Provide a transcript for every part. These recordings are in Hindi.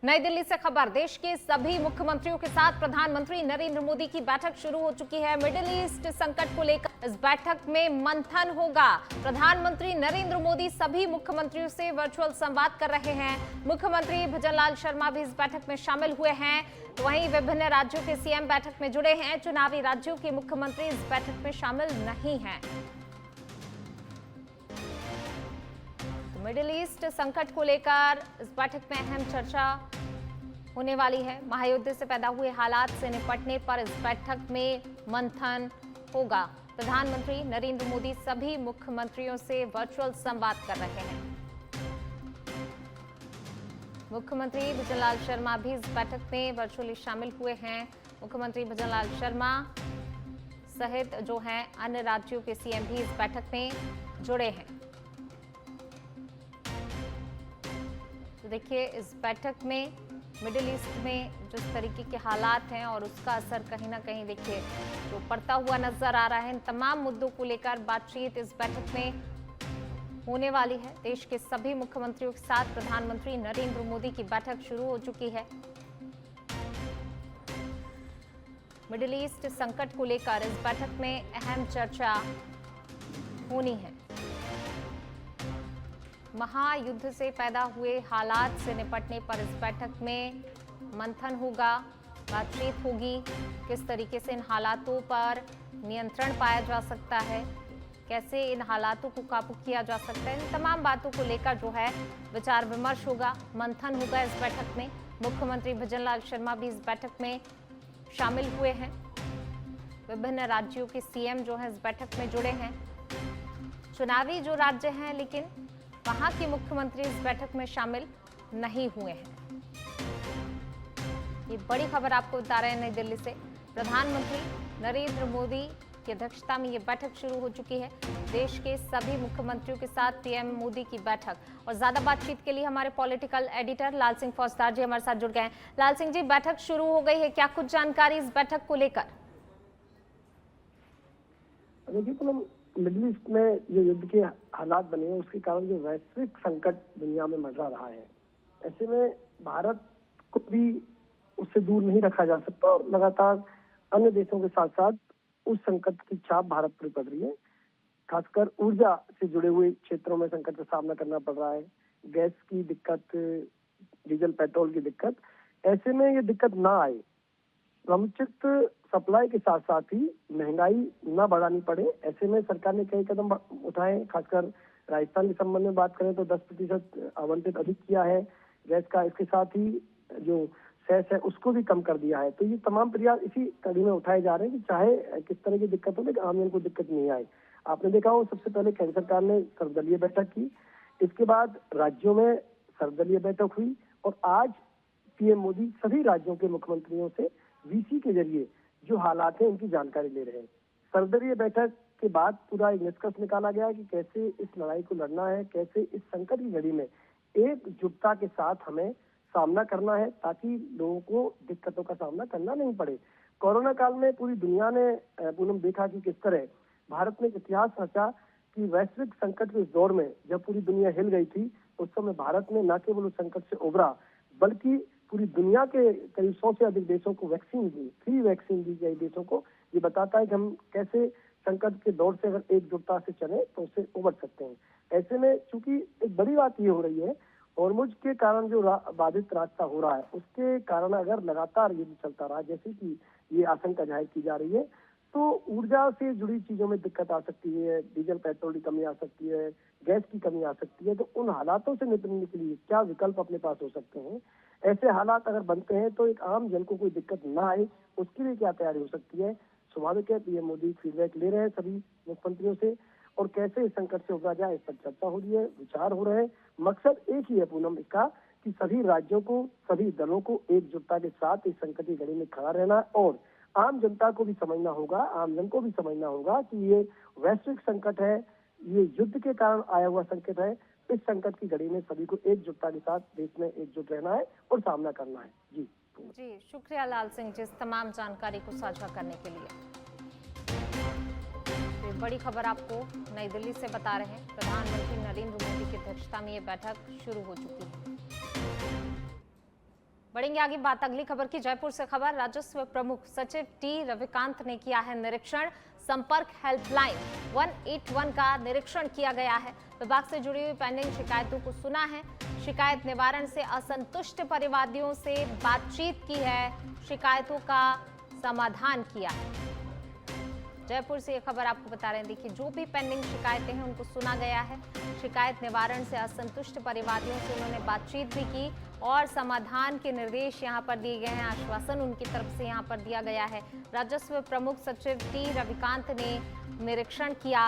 नई दिल्ली से खबर, देश के सभी मुख्यमंत्रियों के साथ प्रधानमंत्री नरेंद्र मोदी की बैठक शुरू हो चुकी है। मिडिल ईस्ट संकट को लेकर इस बैठक में मंथन होगा। प्रधानमंत्री नरेंद्र मोदी सभी मुख्यमंत्रियों से वर्चुअल संवाद कर रहे हैं। मुख्यमंत्री भजनलाल शर्मा भी इस बैठक में शामिल हुए हैं। तो वहीं विभिन्न राज्यों के सीएम बैठक में जुड़े हैं। चुनावी राज्यों के मुख्यमंत्री इस बैठक में शामिल नहीं हैं। मिडिल ईस्ट संकट को लेकर इस बैठक में अहम चर्चा होने वाली है। महायुद्ध से पैदा हुए हालात से निपटने पर इस बैठक में मंथन होगा। प्रधानमंत्री नरेंद्र मोदी सभी मुख्यमंत्रियों से वर्चुअल संवाद कर रहे हैं। मुख्यमंत्री भजनलाल शर्मा भी इस बैठक में वर्चुअली शामिल हुए हैं। मुख्यमंत्री भजनलाल शर्मा सहित जो हैं अन्य राज्यों के सीएम भी इस बैठक में जुड़े हैं। तो देखिए, इस बैठक में मिडिल ईस्ट में जिस तरीके के हालात हैं और उसका असर कहीं ना कहीं देखिए जो पड़ता हुआ नजर आ रहा है। इन तमाम मुद्दों को लेकर बातचीत इस बैठक में होने वाली है। देश के सभी मुख्यमंत्रियों के साथ प्रधानमंत्री नरेंद्र मोदी की बैठक शुरू हो चुकी है। मिडिल ईस्ट संकट को लेकर इस बैठक में अहम चर्चा होनी है। महायुद्ध से पैदा हुए हालात से निपटने पर इस बैठक में मंथन होगा, बातचीत होगी। किस तरीके से इन हालातों पर नियंत्रण पाया जा सकता है, कैसे इन हालातों को काबू किया जा सकता है, इन तमाम बातों को लेकर जो है विचार विमर्श होगा, मंथन होगा इस बैठक में। मुख्यमंत्री भजनलाल शर्मा भी इस बैठक में शामिल हुए हैं। विभिन्न राज्यों के सीएम जो है इस बैठक में जुड़े हैं। चुनावी जो राज्य हैं लेकिन वहां के मुख्यमंत्री इस बैठक में शामिल नहीं हुए हैं। ये बड़ी खबर आपको बता रहे हैं नई दिल्ली से। प्रधानमंत्री नरेंद्र मोदी की अध्यक्षता में ये बैठक शुरू हो चुकी है। देश के सभी मुख्यमंत्रियों के साथ पीएम मोदी की बैठक। और ज्यादा बातचीत के लिए हमारे पॉलिटिकल एडिटर लाल सिंह फौजदार जी हमारे साथ जुड़ गए हैं। लाल सिंह जी, बैठक शुरू हो गई है, क्या कुछ जानकारी इस बैठक को लेकर? मिडिल ईस्ट में जो युद्ध के हालात बने हैं उसके कारण जो वैश्विक संकट दुनिया में मंडरा रहा है, ऐसे में भारत को भी उससे दूर नहीं रखा जा सकता और लगातार अन्य देशों के साथ साथ उस संकट की छाप भारत पर पड़ रही है। खासकर ऊर्जा से जुड़े हुए क्षेत्रों में संकट का सामना करना पड़ रहा है। गैस की दिक्कत, डीजल पेट्रोल की दिक्कत, ऐसे में ये दिक्कत ना आए, समुचित सप्लाई के साथ साथ ही महंगाई न बढ़ानी पड़े, ऐसे में सरकार ने कई कदम उठाए। खासकर राजस्थान के संबंध में बात करें तो 10% आवंटित अधिक किया है गैस का। इसके साथ ही जो सेस है उसको भी कम कर दिया है। तो ये तमाम प्रयास इसी कड़ी में उठाए जा रहे हैं कि चाहे किस तरह की दिक्कत हो लेकिन आम जन को दिक्कत नहीं आए। आपने देखा हो, सबसे पहले केंद्र सरकार ने सर्वदलीय बैठक की, इसके बाद राज्यों में सर्वदलीय बैठक हुई और आज पीएम मोदी सभी राज्यों के मुख्यमंत्रियों से वीसी के जरिए जो हालात हैं उनकी जानकारी ले रहे हैं। सर्वदलीय बैठक के बाद पूरा एक निष्कर्ष निकाला गया कि कैसे इस लड़ाई को लड़ना है, कैसे इस संकट की घड़ी में एकजुटता के साथ हमें सामना करना है ताकि लोगों को दिक्कतों का सामना करना नहीं पड़े। कोरोना काल में पूरी दुनिया ने पूनम देखा कि किस तरह भारत ने इतिहास रचा कि वैश्विक संकट के इस दौर में जब पूरी दुनिया हिल गई थी उस समय भारत ने न केवल उस संकट से उभरा बल्कि पूरी दुनिया के करीब 100 से अधिक देशों को वैक्सीन दी, फ्री वैक्सीन दी गई देशों को। ये बताता है कि हम कैसे संकट के दौर से अगर एकजुटता से चले तो उससे उबर सकते हैं। ऐसे में चूंकि एक बड़ी बात ये हो रही है, हॉर्मुज के कारण जो बाधित रास्ता हो रहा है उसके कारण अगर लगातार युद्ध चलता रहा, जैसे कि ये आशंका जाहिर की जा रही है, तो ऊर्जा से जुड़ी चीजों में दिक्कत आ सकती है, डीजल पेट्रोल की कमी आ सकती है, गैस की कमी आ सकती है। तो उन हालातों से निपटने के लिए क्या विकल्प अपने पास हो सकते हैं? ऐसे हालात अगर बनते हैं तो एक आम जन को कोई दिक्कत ना आए, उसके लिए क्या तैयारी हो सकती है? स्वाभाविक है पीएम मोदी फीडबैक ले रहे हैं सभी मुख्यमंत्रियों से और कैसे इस संकट से उबरा जाए इस पर चर्चा हो रही है, विचार हो रहे हैं। मकसद एक ही है पूनम इसका कि सभी राज्यों को, सभी दलों को एकजुटता के साथ इस संकट की घड़ी में खड़ा रहना और आम जनता को भी समझना होगा, आम जन को भी समझना होगा कि ये वैश्विक संकट है, ये युद्ध के कारण आया हुआ संकट है। इस संकट की घड़ी में सभी को एकजुटता के साथ देश में एकजुट रहना है और सामना करना है। जी शुक्रिया लाल सिंह जी इस तमाम जानकारी को साझा करने के लिए। तो बड़ी खबर आपको नई दिल्ली से बता रहे हैं। प्रधानमंत्री नरेंद्र मोदी की अध्यक्षता में ये बैठक शुरू हो चुकी है। बढ़ेंगे आगे बात अगली खबर की। जयपुर से खबर, राजस्व प्रमुख सचिव टी रविकांत ने किया है निरीक्षण। संपर्क हेल्पलाइन 181 का निरीक्षण किया गया है। विभाग से जुड़ी हुई पेंडिंग शिकायतों को सुना है। शिकायत निवारण से असंतुष्ट परिवादियों से बातचीत की है। शिकायतों का समाधान किया है। जयपुर से ये खबर आपको बता रहे हैं। देखिए, जो भी पेंडिंग शिकायतें हैं उनको सुना गया है। शिकायत निवारण से असंतुष्ट परिवादियों से उन्होंने बातचीत भी की और समाधान के निर्देश यहां पर दिए गए हैं। आश्वासन उनकी तरफ से यहां पर दिया गया है। राजस्व प्रमुख सचिव टी रविकांत ने निरीक्षण किया।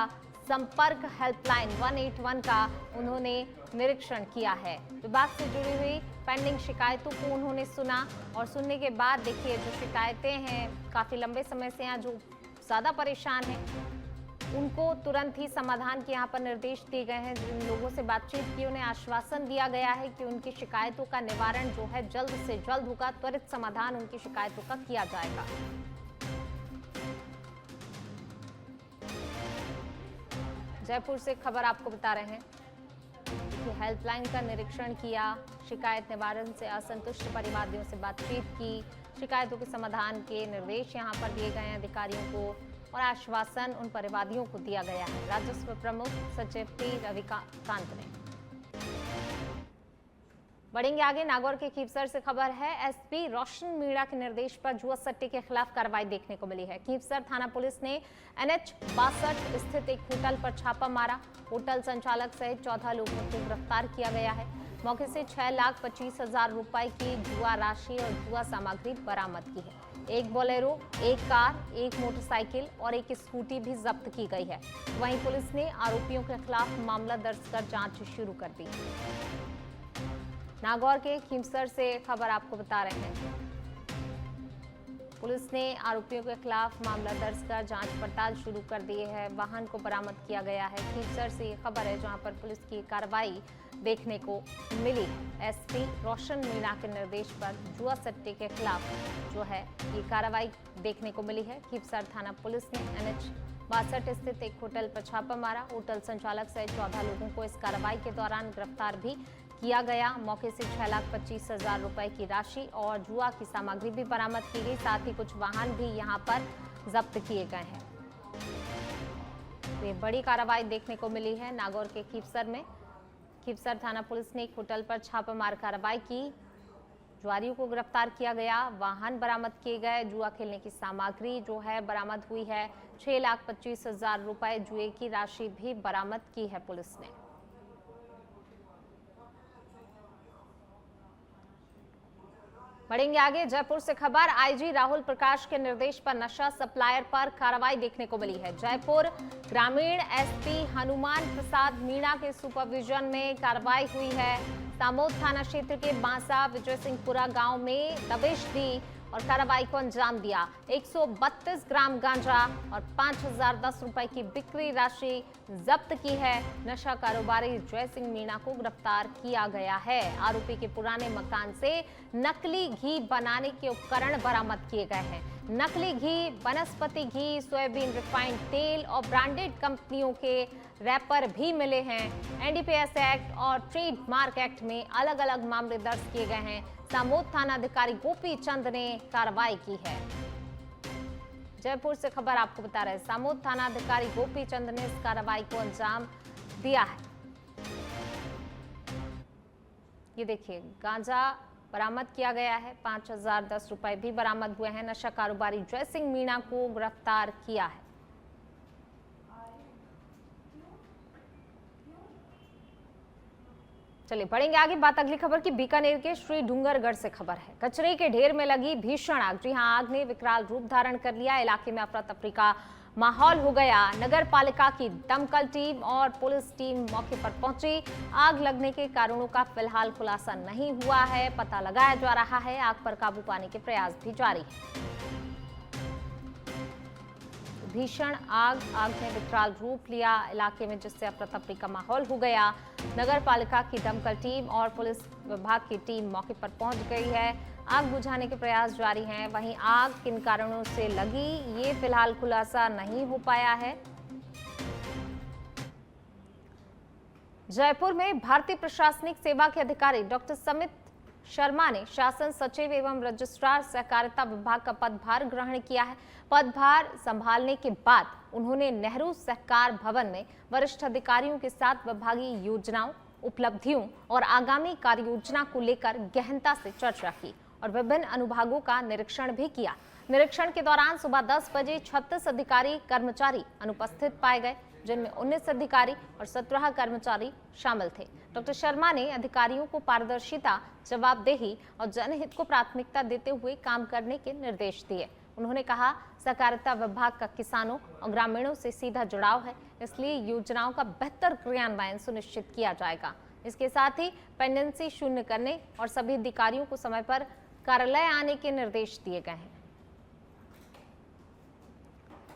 संपर्क हेल्पलाइन 181 का उन्होंने निरीक्षण किया है। विभाग से जुड़ी हुई पेंडिंग शिकायतों को उन्होंने सुना और सुनने के बाद देखिए, जो शिकायतें हैं काफी लंबे समय से हैं, जो ज्यादा परेशान हैं, उनको तुरंत ही समाधान के यहाँ पर निर्देश दिए गए हैं। जिन लोगों से बातचीत की उन्हें आश्वासन दिया गया है कि उनकी शिकायतों का निवारण जो है जल्द से जल्द होगा। त्वरित समाधान उनकी शिकायतों का किया जाएगा। जयपुर से खबर आपको बता रहे हैं कि हेल्पलाइन का निरीक्षण किया। शिकायत निवारण से असंतुष्ट परिवादियों से बातचीत की। शिकायतों के समाधान के निर्देश यहां पर दिए गए हैं अधिकारियों को और आश्वासन उन परिवादियों को दिया गया है। राजस्व प्रमुख सचिव टी रविकांत ने। बढ़ेंगे आगे, नागौर के खीवसर से खबर है। एसपी रोशन मीणा के निर्देश पर जुआ सट्टे के खिलाफ कार्रवाई देखने को मिली है। खीवसर थाना पुलिस ने NH 62 स्थित एक होटल पर छापा मारा। होटल संचालक सहित 14 लोगों को गिरफ्तार किया गया है। मौके से 6,25,000 रुपए की जुआ राशि और जुआ सामग्री बरामद की है। एक बोलेरो, एक कार, एक मोटरसाइकिल और एक स्कूटी भी जब्त की गई है। वहीं पुलिस ने आरोपियों के खिलाफ मामला दर्ज कर जांच शुरू कर दी। नागौर के खीमसर से खबर आपको बता रहे हैं। पुलिस ने आरोपियों के खिलाफ मामला दर्ज कर जांच पड़ताल शुरू कर दी है। वाहन को बरामद किया गया है। खीमसर से ये खबर है जहां पर पुलिस की कार्रवाई देखने को मिली। एसपी रोशन मीणा के निर्देश पर जुआ सट्टे के खिलाफ जो है ये कार्रवाई देखने को मिली है। खीमसर थाना पुलिस ने NH 62 स्थित एक होटल पर छापा मारा। होटल संचालक सहित 14 लोगों को इस कार्रवाई के दौरान गिरफ्तार भी किया गया। मौके से 6,25,000 रुपए की राशि और जुआ की सामग्री भी बरामद की गई। साथ ही कुछ वाहन भी यहां पर जब्त किए गए हैं। तो ये बड़ी कार्रवाई देखने को मिली है नागौर के खीवसर में। खीवसर थाना पुलिस ने एक होटल पर छापामार कार्रवाई की। जुआरियों को गिरफ्तार किया गया। वाहन बरामद किए गए। जुआ खेलने की सामग्री जो है बरामद हुई है। 6,25,000 रुपए जुए की राशि भी बरामद की है पुलिस ने। बढ़ेंगे आगे, जयपुर से खबर। आईजी राहुल प्रकाश के निर्देश पर नशा सप्लायर पर कार्रवाई देखने को मिली है। जयपुर ग्रामीण एसपी हनुमान प्रसाद मीणा के सुपरविजन में कार्रवाई हुई है। सामोद थाना क्षेत्र के बांसा विजय सिंहपुरा गांव में दबिश दी और कार्रवाई को अंजाम दिया। 132 ग्राम गांजा और 5,010 रुपए की बिक्री राशि जब्त की है। नशा कारोबारी जय सिंह मीणा को गिरफ्तार किया गया है। आरोपी के पुराने मकान से नकली घी बनाने के उपकरण बरामद किए गए हैं। नकली घी, वनस्पति घी, सोयाबीन रिफाइंड तेल और ब्रांडेड कंपनियों के रैपर भी मिले हैं। एनडीपीएस एक्ट और ट्रेडमार्क एक्ट में अलग अलग मामले दर्ज किए गए हैं। सामोद थाना अधिकारी गोपी चंद ने कार्रवाई की है। जयपुर से खबर आपको बता रहे हैं। सामोद थाना अधिकारी गोपी चंद ने इस कार्रवाई को अंजाम दिया है। ये देखिए, गांजा बरामद किया गया है। 5,010 रुपए भी बरामद हुए हैं। नशा कारोबारी जय सिंह मीणा को गिरफ्तार किया है। चलिए बढ़ेंगे आगे, बात अगली खबर की। बीकानेर के श्री डूंगरगढ़ से खबर है। कचरे के ढेर में लगी भीषण आग। जी हां, आग ने विकराल रूप धारण कर लिया। इलाके में अफरा तफरी का माहौल हो गया। नगर पालिका की दमकल टीम और पुलिस टीम मौके पर पहुंची। आग लगने के कारणों का फिलहाल खुलासा नहीं हुआ है। पता लगाया जा रहा है। आग पर काबू पाने के प्रयास भी जारी है। भीषण आग ने विकराल रूप लिया इलाके में, जिससे अफरा तफरी का माहौल हो गया। नगर पालिका की दमकल टीम और पुलिस विभाग की टीम मौके पर पहुंच गई है। आग बुझाने के प्रयास जारी हैं। वहीं आग किन कारणों से लगी ये फिलहाल खुलासा नहीं हो पाया है। जयपुर में भारतीय प्रशासनिक सेवा के अधिकारी डॉक्टर समित शर्मा ने शासन सचिव एवं रजिस्ट्रार सहकारिता विभाग का पदभार ग्रहण किया है। पदभार संभालने के बाद उन्होंने नेहरू सहकार भवन में वरिष्ठ अधिकारियों के साथ विभागीय योजनाओं, उपलब्धियों और आगामी कार्य योजना को लेकर गहनता से चर्चा की और विभिन्न अनुभागों का निरीक्षण भी किया। निरीक्षण के दौरान सुबह 10 बजे 36 अधिकारी कर्मचारी अनुपस्थित पाए गए, जिनमें 19 अधिकारी और 17 कर्मचारी शामिल थे। डॉक्टर शर्मा ने अधिकारियों को पारदर्शिता, जवाबदेही और जनहित को प्राथमिकता देते हुए काम करने के निर्देश दिए। उन्होंने कहा, सहकारिता विभाग का किसानों और ग्रामीणों से सीधा जुड़ाव है, इसलिए योजनाओं का बेहतर क्रियान्वयन सुनिश्चित किया जाएगा। इसके साथ ही पेंडेंसी शून्य करने और सभी अधिकारियों को समय पर कार्यालय आने के निर्देश दिए गए हैं।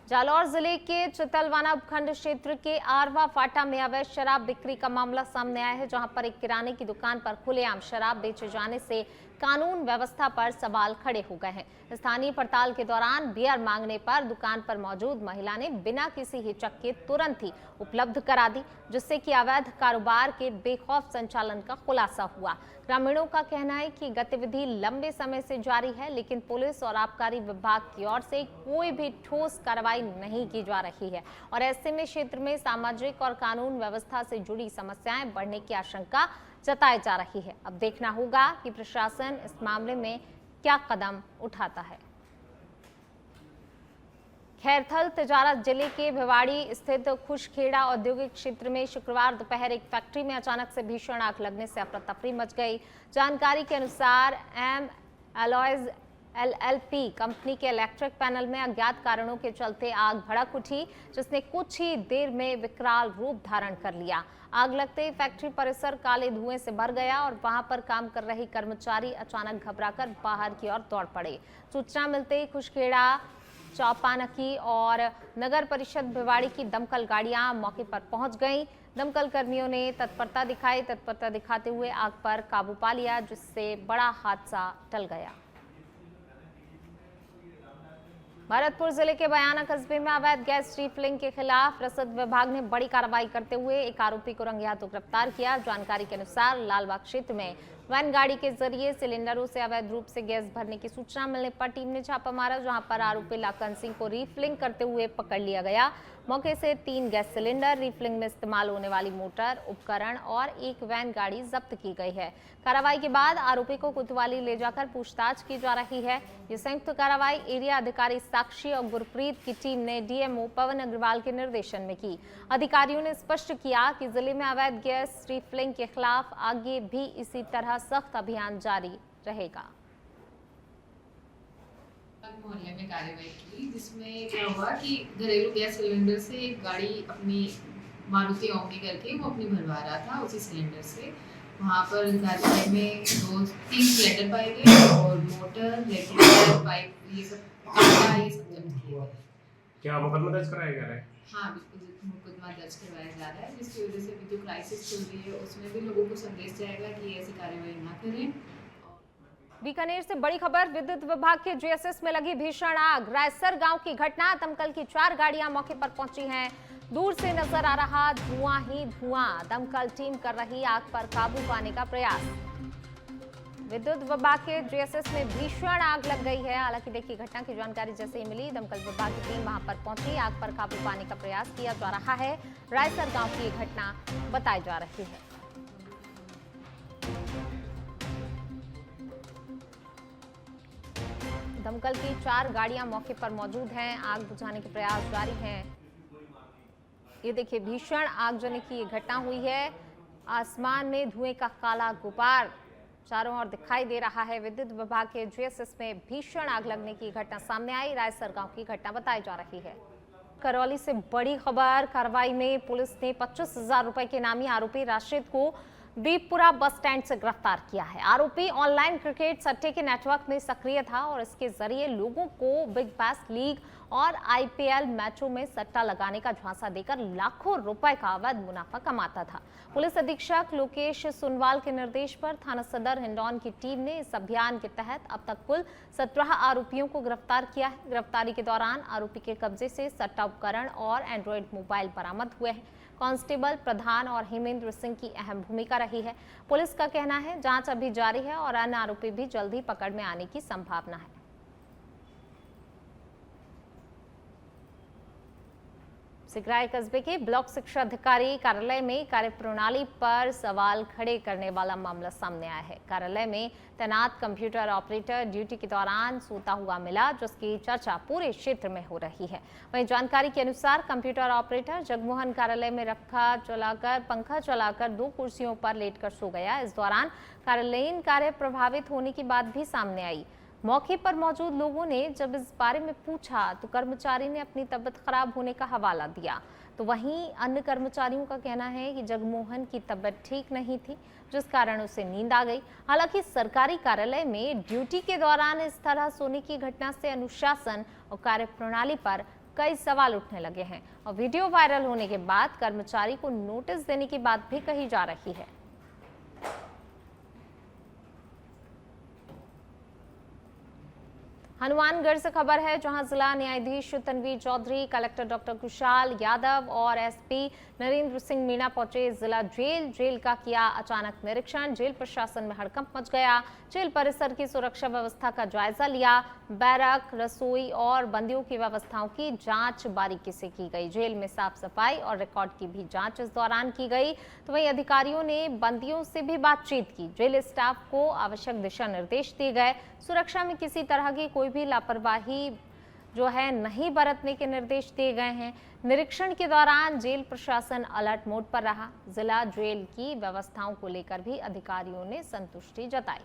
जालौर जिले के चितलवाना उपखंड क्षेत्र के आरवा फाटा में अवैध शराब बिक्री का मामला सामने आया है, जहां पर एक किराने की दुकान पर खुलेआम शराब बेचे जाने से कानून व्यवस्था पर सवाल खड़े हो गए हैं। स्थानीय पड़ताल के दौरान बियर मांगने पर दुकान पर मौजूद महिला ने बिना किसी हिचक के तुरंत ही उपलब्ध करा दी, जिससे कि अवैध कारोबार के बेखौफ संचालन का खुलासा हुआ। ग्रामीणों का कहना है कि गतिविधि लंबे समय से जारी है, लेकिन पुलिस और आबकारी विभाग की ओर से कोई भी ठोस कार्रवाई नहीं की जा रही है और ऐसे में क्षेत्र में सामाजिक और कानून व्यवस्था से जुड़ी समस्याएं बढ़ने की आशंका जताई जा रही है। अब देखना होगा कि प्रशासन इस मामले में क्या कदम उठाता है। खैरथल तिजारत जिले के भिवाड़ी स्थित खुशखेड़ा औद्योगिक क्षेत्र में शुक्रवार दोपहर एक फैक्ट्री में अचानक से भीषण आग लगने से अफरा तफरी मच गई। जानकारी के अनुसार एम एलॉयज LLP कंपनी के इलेक्ट्रिक पैनल में अज्ञात कारणों के चलते आग भड़क उठी, जिसने कुछ ही देर में विकराल रूप धारण कर लिया। आग लगते ही फैक्ट्री परिसर काले धुएं से भर गया और वहां पर काम कर रहे कर्मचारी अचानक घबराकर बाहर की ओर दौड़ पड़े। सूचना मिलते ही खुशखेड़ा, चौपानकी और नगर परिषद भिवाड़ी की दमकल गाड़ियां मौके पर पहुंच गईं। दमकल कर्मियों ने तत्परता दिखाते हुए आग पर काबू पा लिया, जिससे बड़ा हादसा टल गया। भरतपुर जिले के बयाना कस्बे में अवैध गैस रिफिलिंग के खिलाफ रसद विभाग ने बड़ी कार्रवाई करते हुए एक आरोपी को रंगे हाथों गिरफ्तार किया। जानकारी के अनुसार लालबाग क्षेत्र में वैन गाड़ी के जरिए सिलेंडरों से अवैध रूप से गैस भरने की सूचना मिलने पर टीम ने छापा मारा, जहां पर आरोपी लाखन सिंह को रिफिलिंग करते हुए पकड़ लिया गया। मौके से 3 गैस सिलेंडर, रिफिलिंग में इस्तेमाल होने वाली मोटर, उपकरण और एक वैन गाड़ी जब्त की गई है। कार्रवाई के बाद आरोपी को कोतवाली ले जाकर पूछताछ की जा रही है। ये संयुक्त कार्रवाई एरिया अधिकारी साक्षी और गुरप्रीत की टीम ने डीएमओ पवन अग्रवाल के निर्देशन में की। अधिकारियों ने स्पष्ट किया कि जिले में अवैध गैस रिफिलिंग के खिलाफ आगे भी इसी तरह सख्त अभियान जारी रहेगा। मोहल्ले में कार्रवाई की, जिसमें क्या हुआ कि घरेलू गैस सिलेंडर से एक गाड़ी अपनी मारुति ओमनी करके वो अपनी भरवा रहा था उसी सिलेंडर से। वहाँ पर कार्रवाई में 2-3 सिलेंडर पाए गए और मोटर, रेगुलेटर, पाइप, ये सब जब्त किए गए। क्या मुकदमा दर्ज कराया जा रहा है? हाँ, बिल्कुल मुकदमा दर्ज करवाया जा रहा है, जिसकी वजह से अभी जो क्राइसिस चल रही है उसमें भी लोगों को संदेश जाएगा कि ऐसी कार्रवाई ना करें। बीकानेर से बड़ी खबर, विद्युत विभाग के जीएसएस में लगी भीषण आग। रायसर गांव की घटना, दमकल की 4 गाड़ियां मौके पर पहुंची हैं। दूर से नजर आ रहा धुआं ही धुआं। दमकल टीम कर रही आग पर काबू पाने का प्रयास। विद्युत विभाग के जीएसएस में भीषण आग लग गई है। हालांकि देखिए, घटना की जानकारी जैसे ही मिली, दमकल विभाग की टीम वहां पर पहुंची, आग पर काबू पाने का प्रयास किया जा रहा है। रायसर गांव की यह घटना बताई जा रही है। दमकल की 4 गाड़ियां मौके पर मौजूद हैं। आग बुझाने के प्रयास जारी हैं। ये देखिए, भीषण आगजनी की ये घटना हुई है। आसमान में धुएं का काला गुबार चारों ओर दिखाई दे रहा है। विद्युत विभाग के जीएसएस में भीषण आग लगने की घटना सामने आई। रायसर गांव की घटना बताई जा रही है। करौली से बड़ी खबर, कार्रवाई में पुलिस ने 25,000 रुपए के नामी आरोपी राशिद को दीपपुरा बस स्टैंड से गिरफ्तार किया है। आरोपी ऑनलाइन क्रिकेट सट्टे के नेटवर्क में सक्रिय था और इसके जरिए लोगों को बिग बैश लीग और IPL मैचों में सट्टा लगाने का झांसा देकर लाखों रुपए का अवैध मुनाफा कमाता था। पुलिस अधीक्षक लोकेश सुनवाल के निर्देश पर थाना सदर हिंडौन की टीम ने इस अभियान के तहत अब तक कुल 17 आरोपियों को गिरफ्तार किया है। गिरफ्तारी के दौरान आरोपी के कब्जे से सट्टा उपकरण और एंड्रॉइड मोबाइल बरामद हुए हैं। कांस्टेबल प्रधान और हेमेंद्र सिंह की अहम भूमिका रही है। पुलिस का कहना है जांच अभी जारी है और अन्य आरोपी भी जल्द ही पकड़ में आने की संभावना है। सिगराय कस्बे के ब्लॉक शिक्षा अधिकारी कार्यालय में कार्यप्रणाली पर सवाल खड़े करने वाला मामला सामने आया है। कार्यालय में तैनात कंप्यूटर ऑपरेटर ड्यूटी के दौरान सोता हुआ मिला, जिसकी चर्चा पूरे क्षेत्र में हो रही है। वहीं जानकारी के अनुसार कंप्यूटर ऑपरेटर जगमोहन कार्यालय में पंखा चलाकर 2 कुर्सियों पर लेटकर सो गया। इस दौरान कार्यालयीन कार्य प्रभावित होने की बात भी सामने आई। मौके पर मौजूद लोगों ने जब इस बारे में पूछा तो कर्मचारी ने अपनी तबीयत खराब होने का हवाला दिया। तो वहीं अन्य कर्मचारियों का कहना है कि जगमोहन की तबीयत ठीक नहीं थी, जिस कारण उसे नींद आ गई। हालांकि सरकारी कार्यालय में ड्यूटी के दौरान इस तरह सोने की घटना से अनुशासन और कार्यप्रणाली पर कई सवाल उठने लगे हैं और वीडियो वायरल होने के बाद कर्मचारी को नोटिस देने की बात भी कही जा रही है। हनुमानगढ़ से खबर है, जहां जिला न्यायाधीश तनवीर चौधरी, कलेक्टर डॉक्टर कुशाल यादव और SP नरेंद्र सिंह मीणा पहुंचे जिला जेल का किया अचानक निरीक्षण। जेल प्रशासन में हड़कंप मच गया। जेल परिसर की सुरक्षा व्यवस्था का जायजा लिया। बैरक, रसोई और बंदियों की व्यवस्थाओं की जांच बारीकी से की गई। जेल में साफ सफाई और रिकॉर्ड की भी जांच इस दौरान की गई। तो वहीं अधिकारियों ने बंदियों से भी बातचीत की। जेल स्टाफ को आवश्यक दिशा निर्देश दिए गए। सुरक्षा में किसी तरह की कोई भी लापरवाही नहीं बरतने के निर्देश दिए गए हैं। निरीक्षण के दौरान जेल प्रशासन अलर्ट मोड पर रहा। जिला जेल की व्यवस्थाओं को लेकर भी अधिकारियों ने संतुष्टि जताई।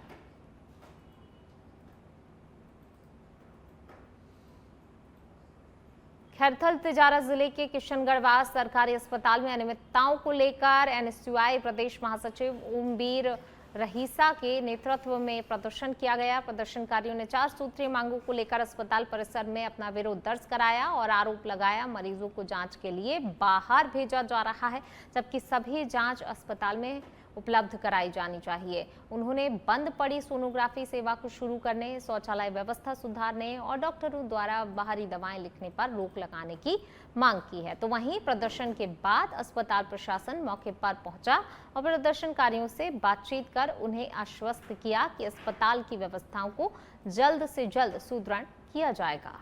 खैरथल तिजारा जिले के किशनगढ़वास सरकारी अस्पताल में अनियमितताओं को लेकर NSUI प्रदेश महासचिव ओमवीर रहीसा के नेतृत्व में प्रदर्शन किया गया। प्रदर्शनकारियों ने 4 सूत्रीय मांगों को लेकर अस्पताल परिसर में अपना विरोध दर्ज कराया और आरोप लगाया मरीजों को जांच के लिए बाहर भेजा जा रहा है, जबकि सभी जांच अस्पताल में उपलब्ध कराई जानी चाहिए। उन्होंने बंद पड़ी सोनोग्राफी सेवा को शुरू करने, शौचालय व्यवस्था सुधारने और डॉक्टरों द्वारा बाहरी दवाएं लिखने पर रोक लगाने की मांग की है। तो वहीं प्रदर्शन के बाद अस्पताल प्रशासन मौके पर पहुंचा और प्रदर्शनकारियों से बातचीत कर उन्हें आश्वस्त किया कि अस्पताल की व्यवस्थाओं को जल्द से जल्द सुदृढ़ किया जाएगा।